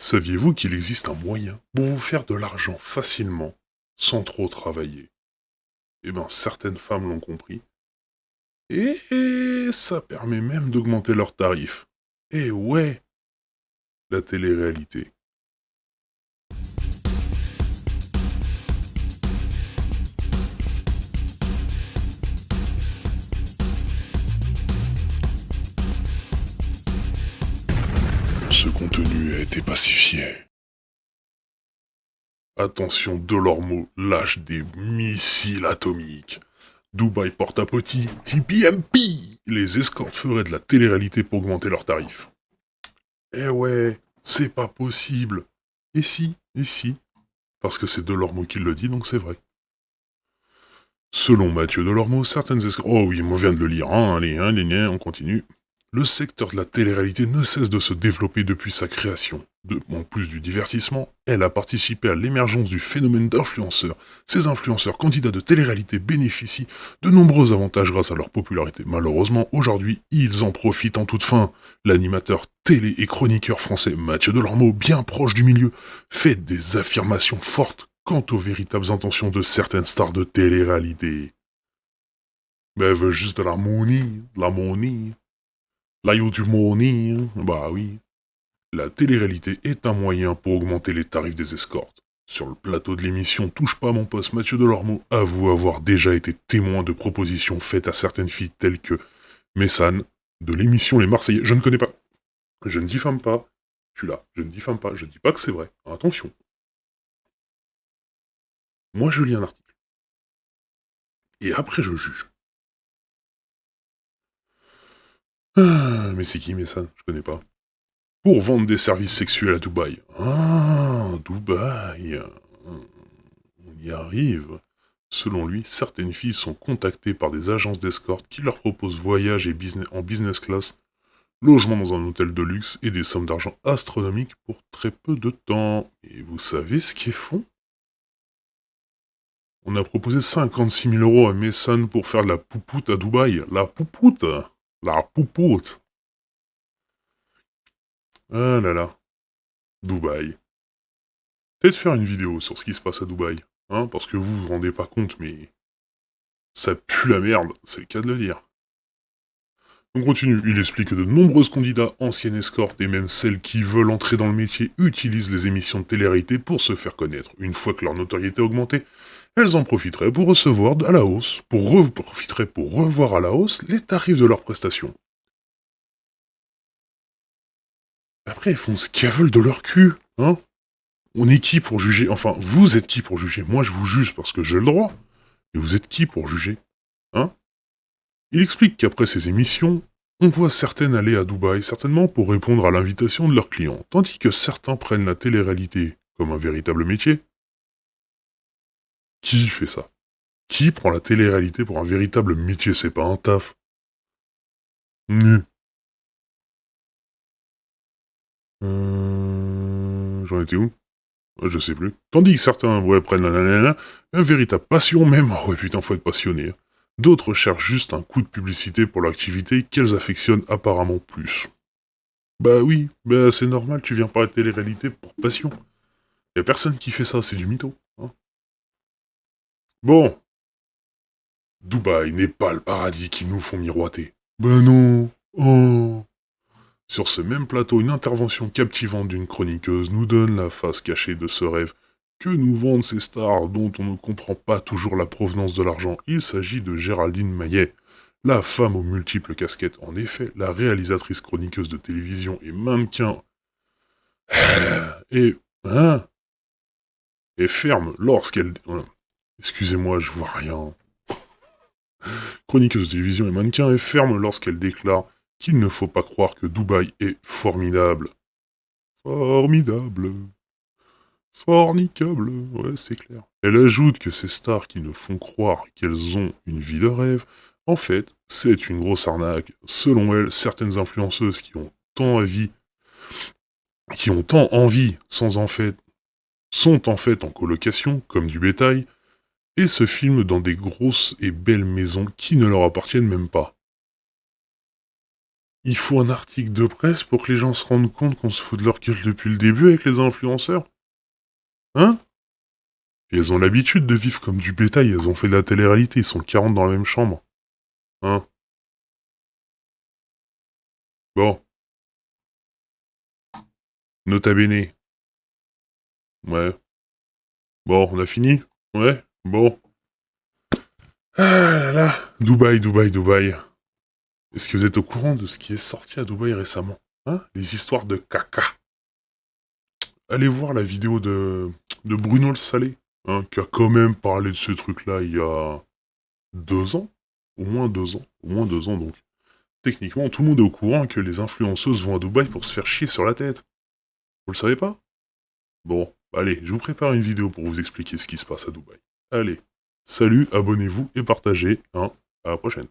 Saviez-vous qu'il existe un moyen pour vous faire de l'argent facilement, sans trop travailler? Eh bien, certaines femmes l'ont compris, et ça permet même d'augmenter leurs tarifs. Et ouais, la télé-réalité. Ce contenu a été pacifié. Attention, Delormeau lâche des missiles atomiques. Dubaï porte à petit, TPMP. Les escortes feraient de la télé-réalité pour augmenter leurs tarifs. Eh ouais, c'est pas possible. Et si, parce que c'est Delormeau qui le dit, donc c'est vrai. Selon Mathieu Delormeau, certaines escortes... Oh oui, moi je viens de le lire, hein, allez, on continue. Le secteur de la télé-réalité ne cesse de se développer depuis sa création. En plus du divertissement, elle a participé à l'émergence du phénomène d'influenceurs. Ces influenceurs candidats de télé-réalité bénéficient de nombreux avantages grâce à leur popularité. Malheureusement, aujourd'hui, ils en profitent en toute fin. L'animateur télé et chroniqueur français Mathieu Delormeau, bien proche du milieu, fait des affirmations fortes quant aux véritables intentions de certaines stars de télé-réalité. Ben, elle veut juste de la money, de la money. La YouTube money, bah oui. La télé-réalité est un moyen pour augmenter les tarifs des escortes. Sur le plateau de l'émission Touche pas à mon poste, Mathieu Delormeau avoue avoir déjà été témoin de propositions faites à certaines filles telles que Messane, de l'émission Les Marseillais. Je ne connais pas. Je ne diffame pas. Je suis là. Je ne diffame pas. Je ne dis pas que c'est vrai. Attention. Moi, je lis un article. Et après, je juge. Ah, mais c'est qui Messane? Je connais pas. Pour vendre des services sexuels à Dubaï. Ah, Dubaï. On y arrive. Selon lui, certaines filles sont contactées par des agences d'escorte qui leur proposent voyage et en business class, logement dans un hôtel de luxe et des sommes d'argent astronomiques pour très peu de temps. Et vous savez ce qu'ils font? On a proposé 56 000 euros à Messan pour faire de la poupoute à Dubaï. La poupoute. La poupoute. Ah là là. Dubaï. Peut-être faire une vidéo sur ce qui se passe à Dubaï. Hein, parce que vous vous rendez pas compte, mais... ça pue la merde, c'est le cas de le dire. On continue, il explique que de nombreuses candidats, anciennes escortes et même celles qui veulent entrer dans le métier utilisent les émissions de télé-réalité pour se faire connaître. Une fois que leur notoriété a augmenté, elles en profiteraient pour recevoir à la hausse, profiteraient pour revoir à la hausse les tarifs de leurs prestations. Après, ils font ce qu'ils veulent de leur cul, hein? On est qui pour juger? Enfin, vous êtes qui pour juger? Moi, je vous juge parce que j'ai le droit. Et vous êtes qui pour juger? Hein? Il explique qu'après ces émissions, on voit certaines aller à Dubaï, certainement pour répondre à l'invitation de leurs clients, tandis que certains prennent la télé-réalité comme un véritable métier. Qui fait ça? Qui prend la télé-réalité pour un véritable métier? C'est pas un taf. Nu. J'en étais où? Je sais plus. Tandis que certains, ouais, prennent un véritable passion même. Oh, ouais, putain, faut être passionné. D'autres cherchent juste un coup de publicité pour leur activité qu'elles affectionnent apparemment plus. Bah oui, bah c'est normal, tu viens pas à la télé-réalité pour passion. Y a personne qui fait ça, c'est du mytho. Hein. Bon, Dubaï n'est pas le paradis qu'ils nous font miroiter. Ben non. Oh. Sur ce même plateau, une intervention captivante d'une chroniqueuse nous donne la face cachée de ce rêve que nous vendent ces stars dont on ne comprend pas toujours la provenance de l'argent. Il s'agit de Géraldine Maillet, la femme aux multiples casquettes. En effet, la réalisatrice chroniqueuse de télévision et mannequin et hein, est ferme lorsqu'elle... Excusez-moi, je vois rien. Chroniqueuse de télévision et mannequin est ferme lorsqu'elle déclare qu'il ne faut pas croire que Dubaï est formidable. Formidable. Fornicable, ouais, c'est clair. Elle ajoute que ces stars qui nous font croire qu'elles ont une vie de rêve, en fait, c'est une grosse arnaque. Selon elle, certaines influenceuses qui ont tant envie, sans en fait, sont en fait en colocation, comme du bétail, et se filment dans des grosses et belles maisons qui ne leur appartiennent même pas. Il faut un article de presse pour que les gens se rendent compte qu'on se fout de leur gueule depuis le début avec les influenceurs. Hein? Et elles ont l'habitude de vivre comme du bétail, elles ont fait de la télé-réalité, ils sont 40 dans la même chambre. Hein? Bon. Nota bene. Ouais. Bon, on a fini? Ouais? Bon. Ah là là. Dubaï, Dubaï, Dubaï. Est-ce que vous êtes au courant de ce qui est sorti à Dubaï récemment? Hein? Les histoires de caca. Allez voir la vidéo de Bruno le Salé, hein, qui a quand même parlé de ce truc-là il y a 2 ans. Au moins 2 ans. Au moins 2 ans, donc. Techniquement, tout le monde est au courant que les influenceuses vont à Dubaï pour se faire chier sur la tête. Vous le savez pas? Bon, allez, je vous prépare une vidéo pour vous expliquer ce qui se passe à Dubaï. Allez, salut, abonnez-vous et partagez, hein, à la prochaine.